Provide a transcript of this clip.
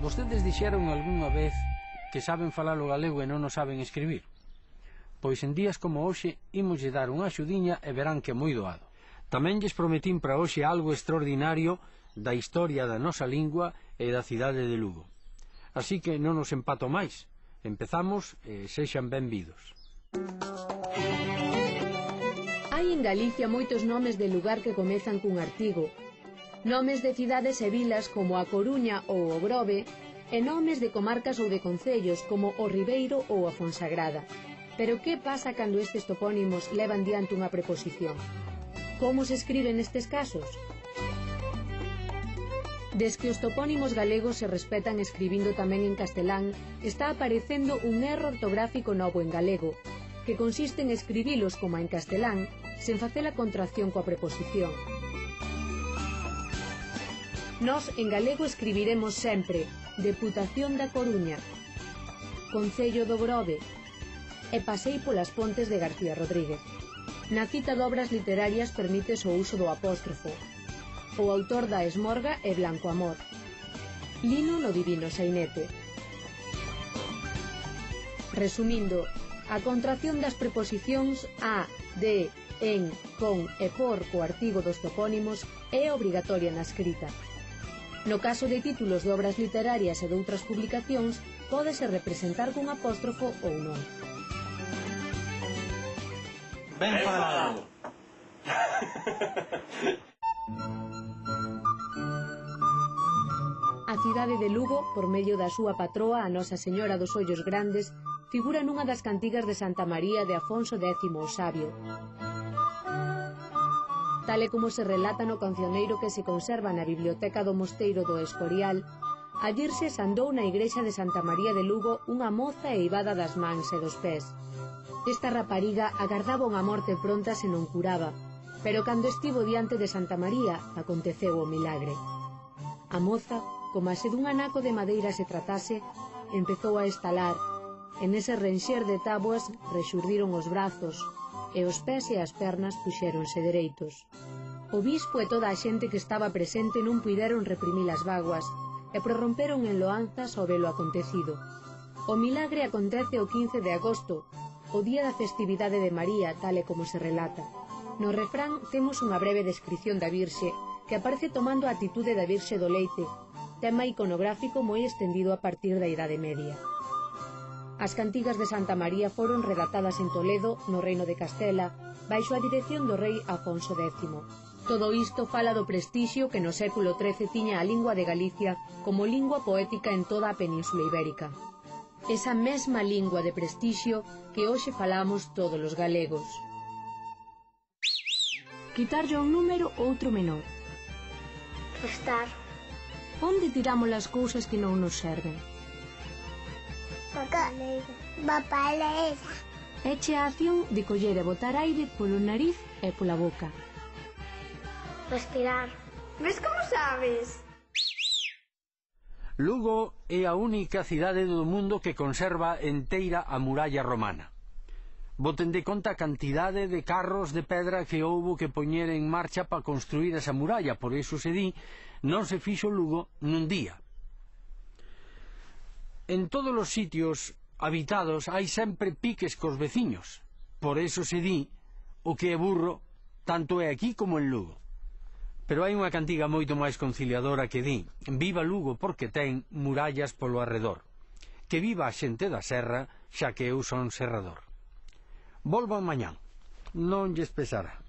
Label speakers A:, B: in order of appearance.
A: Vostedes dixeron algunha vez que saben falar o galego e non o saben escribir? Pois en días como hoxe imoslle dar unha axudiña e verán que é moi doado. Tamén lles prometín para hoxe algo extraordinario da historia da nosa lingua e da cidade de Lugo. Así que non os empato máis. Empezamos e sexan benvidos.
B: Hai en Galicia moitos nomes de lugar que comezan cun artigo. Nomes de cidades e vilas como a Coruña ou o Grove e nomes de comarcas ou de concellos como o Ribeiro ou a Fonsagrada. Pero que pasa cando estes topónimos levan diante unha preposición? Como se escriben nestes casos? Des que os topónimos galegos se respetan escribindo tamén en castelán, está aparecendo un erro ortográfico novo en galego, que consiste en escribilos como en castelán, sen facer a contracción coa preposición. Nós en galego escribiremos sempre Deputación da Coruña, Concello do Grove e Pasei polas Pontes de García Rodríguez. Na cita de obras literarias permítese o uso do apóstrofo. O autor da Esmorga é Blanco Amor. Lino no Divino Sainete. Resumindo, a contracción das preposicións a, de, en, con e por co artigo dos topónimos é obrigatoria na escrita. No caso de títulos de obras literarias e de outras publicacións, pódese representar cun apóstrofo ou non.
C: Ben falado!
B: A cidade de Lugo, por medio da súa patroa, a Nosa Señora dos Ollos Grandes, figura nunha das cantigas de Santa María de Afonso X o Sabio. Tal e como se relata no cancioneiro que se conserva na biblioteca do Mosteiro do Escorial, a Virxe sandou na igrexa de Santa María de Lugo unha moza eivada das mans e dos pés. Esta rapariga agardaba unha morte pronta se non curaba, pero cando estivo diante de Santa María, aconteceu o milagre. A moza, como se dun anaco de madeira se tratase, empezou a estalar, e nese renxer de táboas rexurdiron os brazos, e os pés e as pernas puxéronse dereitos. O bispo e toda a xente que estaba presente non puideron reprimir as vaguas, e prorromperon en loanzas ao velo acontecido. O milagre acontece o 15 de agosto, o día da festividade de María, tal e como se relata. No refrán temos unha breve descripción da Virxe, que aparece tomando a atitude da Virxe do Leite, tema iconográfico moi estendido a partir da Idade Media. As cantigas de Santa María foron redactadas en Toledo, no Reino de Castela, baixo a dirección do rei Afonso X. Todo isto fala do prestixio que no século XIII tiña a lingua de Galicia como lingua poética en toda a Península Ibérica. Esa mesma lingua de prestixio que hoxe falamos todos os galegos. Quitarlle un número outro menor.
D: Restar.
B: Onde tiramos as cousas que non nos serven?
D: Papaleira.
B: Eche a acción de coller e botar aire polo nariz e pola boca.
D: Respirar. Ves como sabes?
A: Lugo é a única cidade do mundo que conserva enteira a muralla romana. Boten de conta a cantidade de carros de pedra que houbo que poñer en marcha para construir esa muralla, por iso se di, non se fixo Lugo nun día. En todos os sitios habitados hai sempre piques cos veciños, por iso se di, o que é burro tanto é aquí como en Lugo. Pero hai unha cantiga moito máis conciliadora que di: viva Lugo porque ten murallas polo arredor, que viva a xente da serra, xa que eu son serrador. Volvo mañán, non lles pesará.